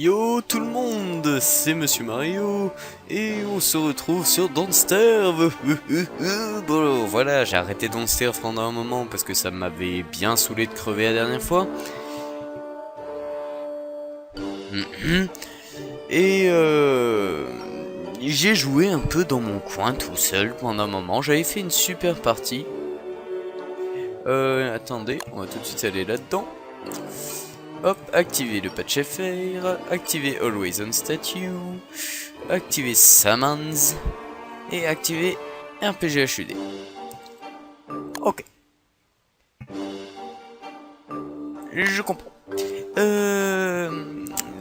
Yo tout le monde, c'est Monsieur Mario et on se retrouve sur Don't Starve. Bon voilà, j'ai arrêté Don't Starve pendant un moment parce que ça m'avait bien saoulé de crever la dernière fois. Et j'ai joué un peu dans mon coin tout seul pendant un moment, j'avais fait une super partie. Attendez, on va tout de suite aller là-dedans. Hop, activer le patch FR, activer Always on Statue, activer Summons et activer RPG HUD. Ok. Je comprends.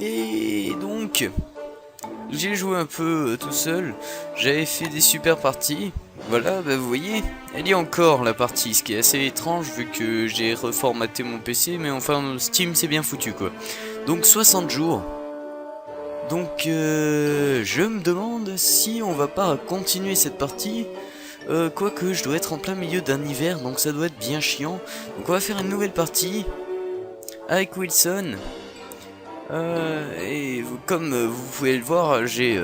Et donc, j'ai joué un peu tout seul, j'avais fait des super parties. Voilà, bah vous voyez, elle y est encore la partie, ce qui est assez étrange vu que j'ai reformaté mon PC, mais enfin Steam c'est bien foutu quoi. Donc 60 jours. Donc je me demande si on va pas continuer cette partie. Quoique je dois être en plein milieu d'un hiver, donc ça doit être bien chiant. Donc on va faire une nouvelle partie avec Wilson. Comme vous pouvez le voir, j'ai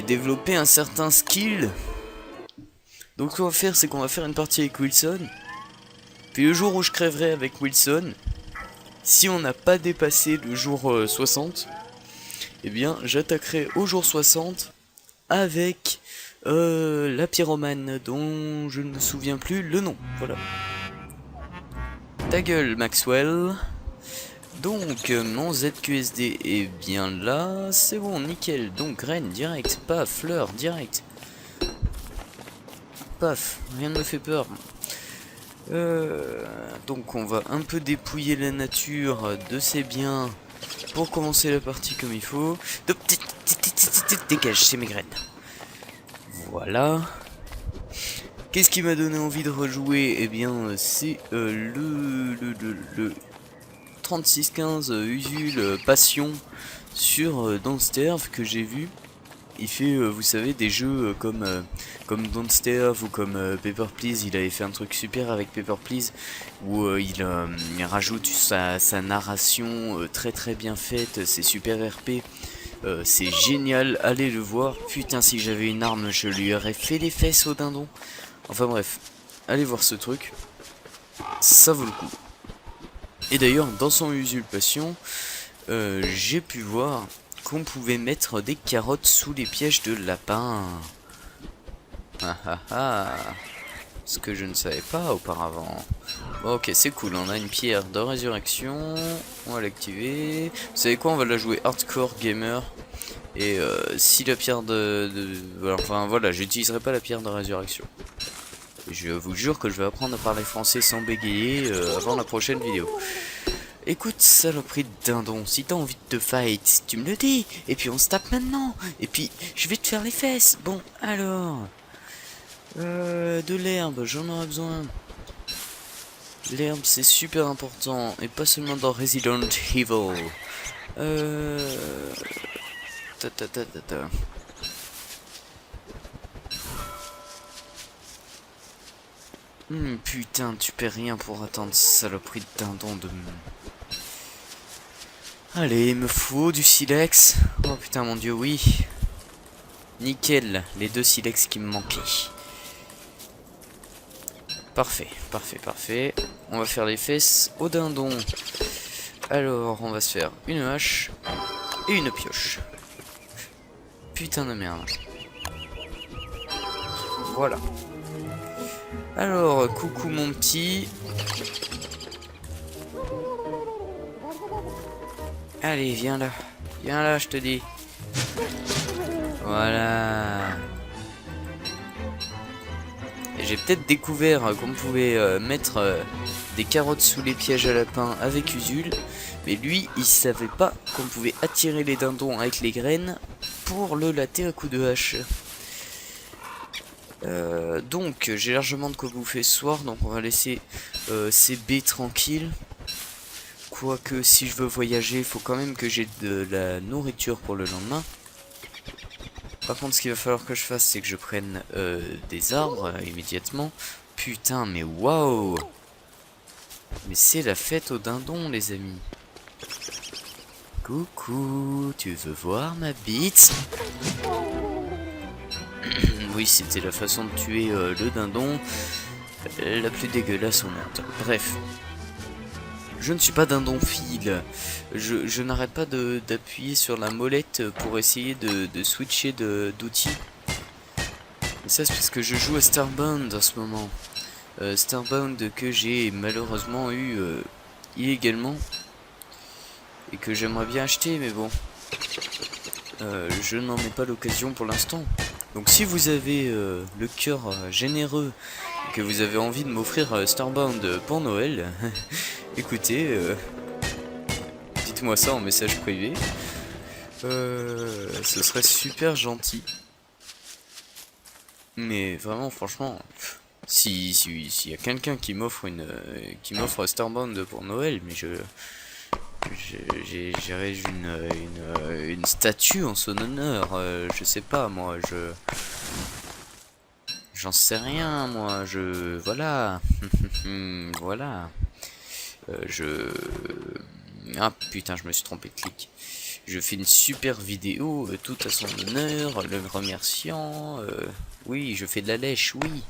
développé un certain skill. Donc ce qu'on va faire, c'est qu'on va faire une partie avec Wilson. Puis le jour où je crèverai avec Wilson, si on n'a pas dépassé le jour 60, eh bien j'attaquerai au jour 60 avec la pyromane dont je ne me souviens plus le nom. Voilà. Ta gueule Maxwell. Donc mon ZQSD est bien là, c'est bon, nickel. Donc graine direct, paf, fleur direct. Paf, rien ne me fait peur. Donc on va un peu dépouiller la nature de ses biens pour commencer la partie comme il faut. Dégage, c'est mes graines. Voilà. Qu'est-ce qui m'a donné envie de rejouer? Eh bien c'est le 3615 Usul Passion sur Don't Starve que j'ai vu. Il fait, vous savez, des jeux comme Don't Starve ou comme Paper Please. Il avait fait un truc super avec Paper Please où il rajoute sa narration très bien faite. C'est super RP, c'est génial, allez le voir. Putain, si j'avais une arme, je lui aurais fait les fesses au dindon. Enfin bref, allez voir ce truc, ça vaut le coup. Et d'ailleurs, dans son usurpation, j'ai pu voir qu'on pouvait mettre des carottes sous les pièges de lapin. Ah ah ah. Ce que je ne savais pas auparavant. Bon, ok, c'est cool, on a une pierre de résurrection. On va l'activer. Vous savez quoi, on va la jouer hardcore gamer. Et si la pierre enfin voilà, j'utiliserai pas la pierre de résurrection. Je vous jure que je vais apprendre à parler français sans bégayer avant la prochaine vidéo. Écoute, saloperie de dindon, si t'as envie de te fight, tu me le dis, et puis on se tape maintenant, et puis je vais te faire les fesses. Bon, alors, de l'herbe, j'en aurai besoin. L'herbe, c'est super important, et pas seulement dans Resident Evil. Putain, tu perds rien pour attendre, saloperie de dindon de... Allez, il me faut du silex. Oh putain, mon dieu, oui. Nickel, les 2 silex qui me manquaient. Parfait, parfait. On va faire les fesses au dindon. Alors, on va se faire une hache et une pioche. Putain de merde. Voilà. Alors, coucou mon petit. Allez, viens là, je te dis. Voilà. J'ai peut-être découvert qu'on pouvait mettre des carottes sous les pièges à lapin avec Usul, mais lui, il savait pas qu'on pouvait attirer les dindons avec les graines pour le latter à coups de hache. Donc, j'ai largement de quoi bouffer ce soir, donc on va laisser ces baies tranquilles. Quoique si je veux voyager, il faut quand même que j'ai de la nourriture pour le lendemain. Par contre, ce qu'il va falloir que je fasse, c'est que je prenne des arbres immédiatement. Putain, mais waouh! Mais c'est la fête au dindon, les amis. Coucou, tu veux voir ma bite? Oui, c'était la façon de tuer le dindon la plus dégueulasse au monde. Bref. Je ne suis pas dindonphile. Je n'arrête pas d'appuyer sur la molette pour essayer de switcher d'outils. Et ça, c'est parce que je joue à Starbound en ce moment. Starbound que j'ai malheureusement eu illégalement. Et que j'aimerais bien acheter, mais bon. Je n'en ai pas l'occasion pour l'instant. Donc si vous avez le cœur généreux et que vous avez envie de m'offrir Starbound pour Noël, écoutez, dites-moi ça en message privé. Ce serait super gentil. Mais vraiment, franchement, s'il y a quelqu'un qui m'offre Starbound pour Noël, mais j'irai une statue en son honneur. Je sais pas, moi, j'en sais rien, moi. Voilà. Voilà. Ah putain, je me suis trompé de clic. Je fais une super vidéo, tout à son honneur, le remerciant. Oui, je fais de la lèche, oui.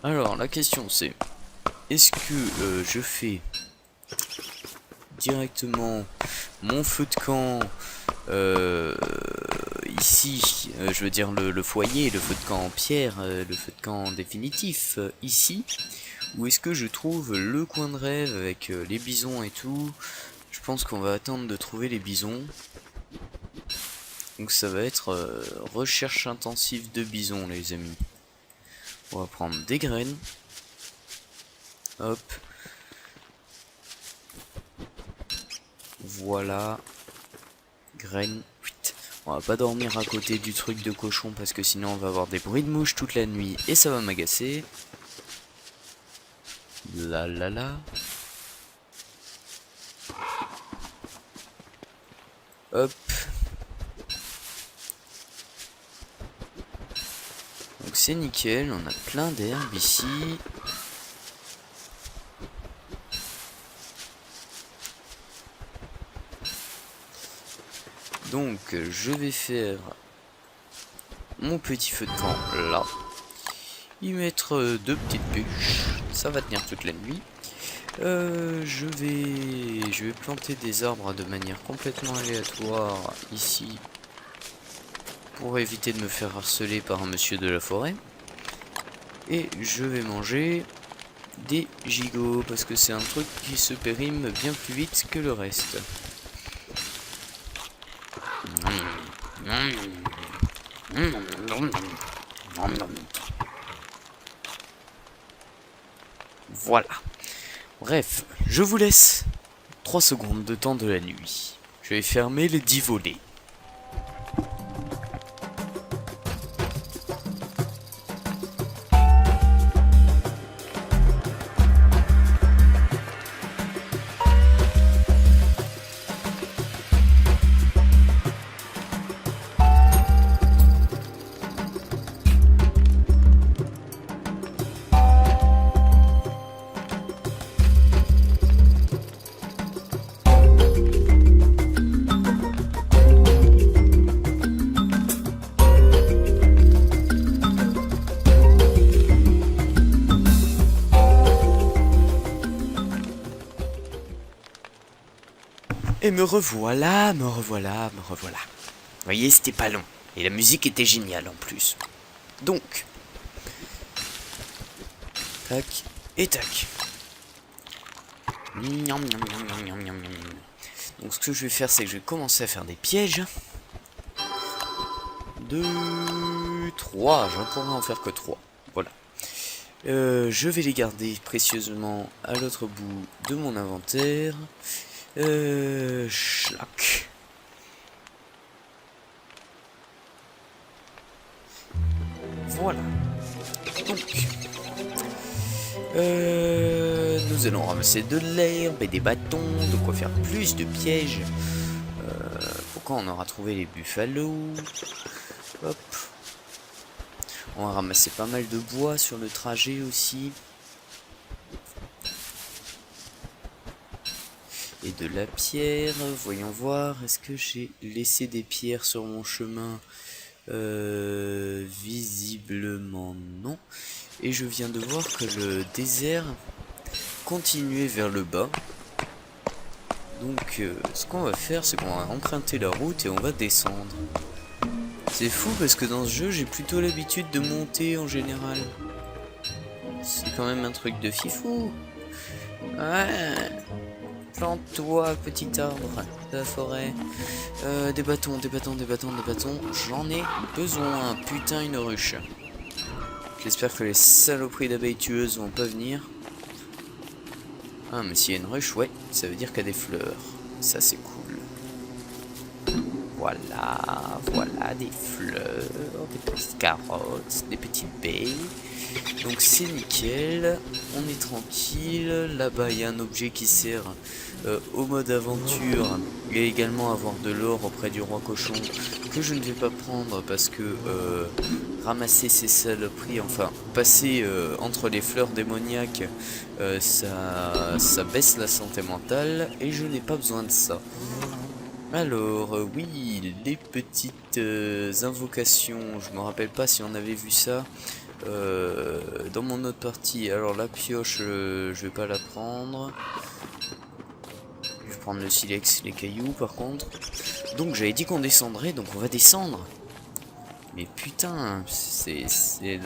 Alors, la question c'est, est-ce que je fais directement mon feu de camp ici, je veux dire le foyer, le feu de camp en pierre, le feu de camp définitif ici, ou est-ce que je trouve le coin de rêve avec les bisons et tout? Je pense qu'on va attendre de trouver les bisons. Donc ça va être recherche intensive de bisons, les amis. On va prendre des graines. Hop. Voilà. Graines. On va pas dormir à côté du truc de cochon parce que sinon on va avoir des bruits de mouches toute la nuit et ça va m'agacer. La la la. Hop. Donc c'est nickel, on a plein d'herbes ici. Donc je vais faire mon petit feu de camp là. Y mettre deux petites bûches, ça va tenir toute la nuit. Je vais planter des arbres de manière complètement aléatoire ici pour éviter de me faire harceler par un monsieur de la forêt. Et je vais manger des gigots parce que c'est un truc qui se périme bien plus vite que le reste. Voilà. Bref, je vous laisse 3 secondes de temps de la nuit. Je vais fermer les 10 volets. Et me revoilà, me revoilà, me revoilà. Vous voyez, c'était pas long. Et la musique était géniale en plus. Donc. Tac. Et tac. Donc ce que je vais faire, c'est que je vais commencer à faire des pièges. 2, 3. Je ne pourrai en faire que 3. Voilà. Je vais les garder précieusement à l'autre bout de mon inventaire. Schlack. Voilà. Donc, nous allons ramasser de l'herbe et des bâtons, de quoi faire plus de pièges. Pourquoi on aura trouvé les buffalos? Hop. On va ramasser pas mal de bois sur le trajet aussi. et de la pierre. Voyons voir, est-ce que j'ai laissé des pierres sur mon chemin? Visiblement non. Et je viens de voir que le désert continuait vers le bas. Donc ce qu'on va faire, c'est qu'on va emprunter la route et on va descendre. C'est fou parce que dans ce jeu, j'ai plutôt l'habitude de monter en général. C'est quand même un truc de fifou. Ouais. Plante-toi, petit arbre de la forêt. Des bâtons, des bâtons, des bâtons, des bâtons. J'en ai besoin. Putain, une ruche. J'espère que les saloperies d'abeilles tueuses vont pas venir. Ah, mais s'il y a une ruche, ouais, ça veut dire qu'il y a des fleurs. Ça, c'est cool. Voilà, voilà, des fleurs, des petites carottes, des petites baies. Donc c'est nickel, on est tranquille. Là-bas, il y a un objet qui sert au mode aventure et également avoir de l'or auprès du roi cochon que je ne vais pas prendre parce que ramasser ces saloperies, enfin passer entre les fleurs démoniaques, ça baisse la santé mentale et je n'ai pas besoin de ça. Alors oui, les petites invocations, je me rappelle pas si on avait vu ça dans mon autre partie. Alors la pioche, je vais pas la prendre. Je vais prendre le silex, les cailloux par contre. Donc j'avais dit qu'on descendrait, donc on va descendre. Mais putain, c'est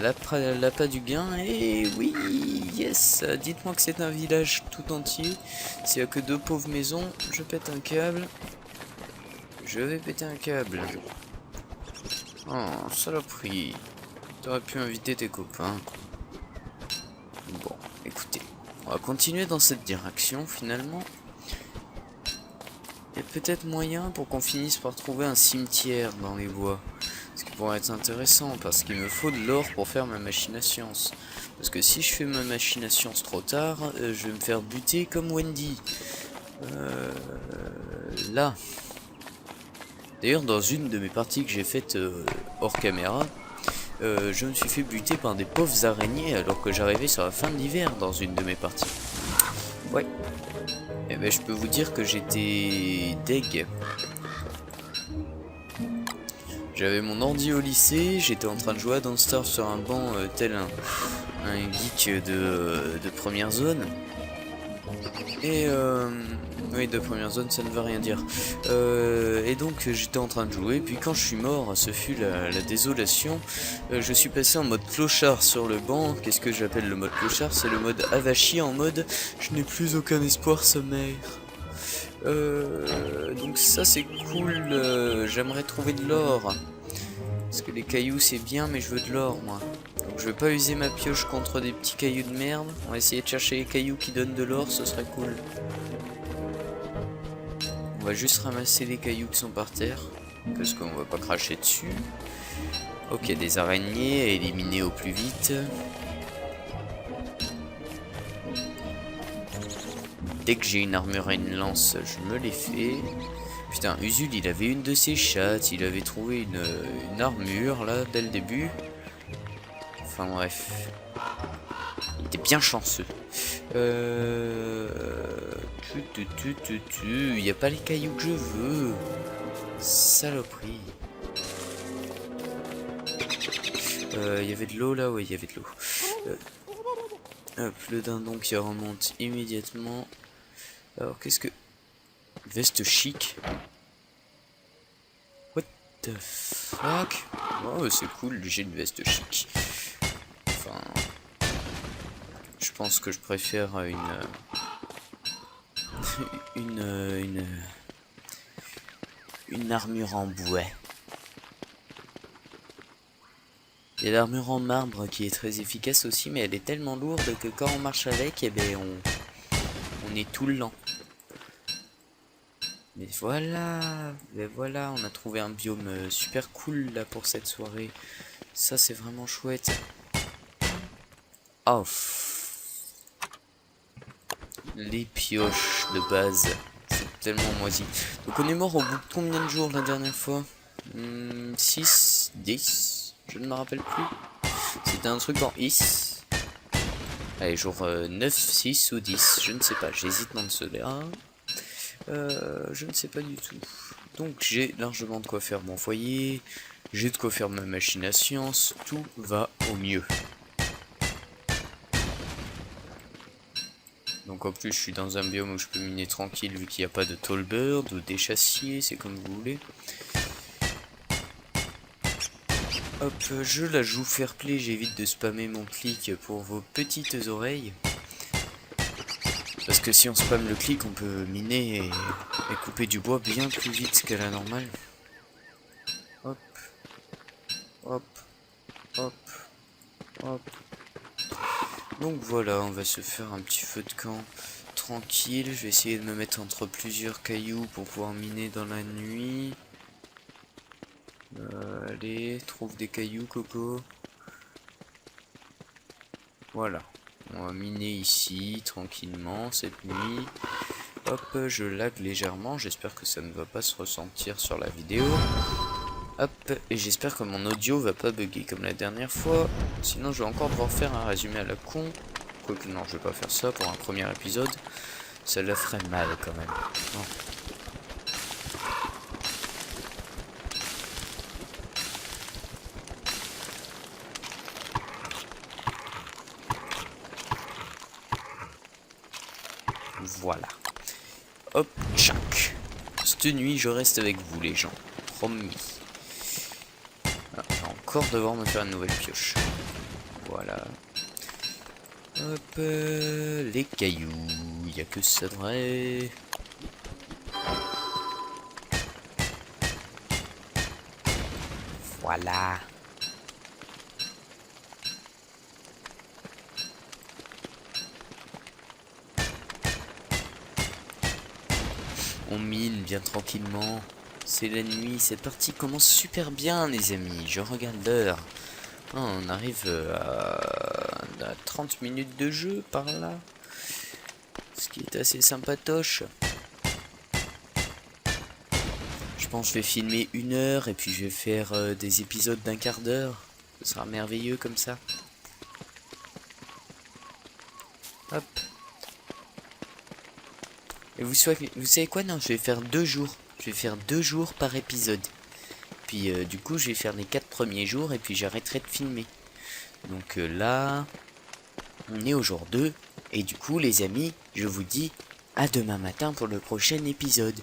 l'appât du gain. Et oui, yes, dites-moi que c'est un village tout entier. S'il y a que 2 pauvres maisons, je pète un câble. Je vais péter un câble. Oh, saloperie. T'aurais pu inviter tes copains. Bon, écoutez, on va continuer dans cette direction finalement. Il y a peut-être moyen pour qu'on finisse par trouver un cimetière dans les bois. Ce qui pourrait être intéressant parce qu'il me faut de l'or pour faire ma machine à science. Parce que si je fais ma machine à science trop tard, je vais me faire buter comme Wendy. Là. D'ailleurs, dans une de mes parties que j'ai faites hors caméra, je me suis fait buter par des pauvres araignées alors que j'arrivais sur la fin de l'hiver dans une de mes parties. Ouais. Et ben je peux vous dire que j'étais deg. J'avais mon ordi au lycée, j'étais en train de jouer à Don't Starve sur un banc tel un geek de première zone. Et oui, de première zone, ça ne veut rien dire. Et donc j'étais en train de jouer, puis quand je suis mort, ce fut la désolation. Je suis passé en mode clochard sur le banc. Qu'est-ce que j'appelle le mode clochard? C'est le mode avachi, en mode je n'ai plus aucun espoir, sommaire. Donc ça c'est cool. J'aimerais trouver de l'or. Parce que les cailloux c'est bien, mais je veux de l'or moi. Donc je vais pas user ma pioche contre des petits cailloux de merde. On va essayer de chercher les cailloux qui donnent de l'or, ce serait cool. On va juste ramasser les cailloux qui sont par terre, parce qu'on va pas cracher dessus. Ok, des araignées à éliminer au plus vite. Dès que j'ai une armure et une lance, je me les fais. Putain, Usul il avait une de ses chattes, il avait trouvé une armure là dès le début. Enfin bref. Il était bien chanceux. Il n'y a pas les cailloux que je veux. Saloperie. Il y avait de l'eau là, ouais, il y avait de l'eau. Hop, le dindon qui remonte immédiatement. Alors, qu'est-ce que... Veste chic. What the fuck? Oh, c'est cool, j'ai une veste chic. Enfin... Je pense que je préfère une armure en bois. Il y a l'armure en marbre qui est très efficace aussi, mais elle est tellement lourde que quand on marche avec, eh ben on est tout lent. Mais voilà, on a trouvé un biome super cool là pour cette soirée. Ça c'est vraiment chouette. Oh. Les pioches de base, c'est tellement moisi. Donc on est mort au bout de combien de jours la dernière fois? 6, 10, je ne me rappelle plus. C'était un truc en is. Allez, jour 9, 6 ou 10, je ne sais pas, j'hésite dans ceux-là. Je ne sais pas du tout. Donc j'ai largement de quoi faire mon foyer, j'ai de quoi faire ma machine à science, tout va au mieux. Donc en plus je suis dans un biome où je peux miner tranquille vu qu'il n'y a pas de tall bird ou d'échassier, c'est comme vous voulez. Hop, je la joue fair play, j'évite de spammer mon clic pour vos petites oreilles. Parce que si on spamme le clic, on peut miner et couper du bois bien plus vite qu'à la normale. Hop, hop, hop, hop. Donc voilà, on va se faire un petit feu de camp tranquille. Je vais essayer de me mettre entre plusieurs cailloux pour pouvoir miner dans la nuit. Allez, trouve des cailloux, Coco. Voilà. On va miner ici, tranquillement, cette nuit. Hop, je lag légèrement. J'espère que ça ne va pas se ressentir sur la vidéo. Hop, et j'espère que mon audio va pas bugger comme la dernière fois. Sinon, je vais encore devoir faire un résumé à la con. Quoique non, je vais pas faire ça pour un premier épisode. Ça le ferait mal quand même. Non. Voilà. Hop, tchac. Cette nuit, je reste avec vous, les gens. Promis. Ah, je vais encore devoir me faire une nouvelle pioche. Voilà. Hop, les cailloux. Il n'y a que ça de vrai. Voilà. On mine bien tranquillement. C'est la nuit, cette partie commence super bien les amis. Je regarde l'heure. Oh, on arrive à 30 minutes de jeu par là. Ce qui est assez sympatoche. Je pense que je vais filmer 1 heure et puis je vais faire des épisodes d'1 quart d'heure. Ce sera merveilleux comme ça. Hop. Et vous savez quoi? Non, je vais faire 2 jours. Je vais faire 2 jours par épisode. Puis du coup, je vais faire les 4 premiers jours et puis j'arrêterai de filmer. Donc là, on est au jour 2. Et du coup, les amis, je vous dis à demain matin pour le prochain épisode.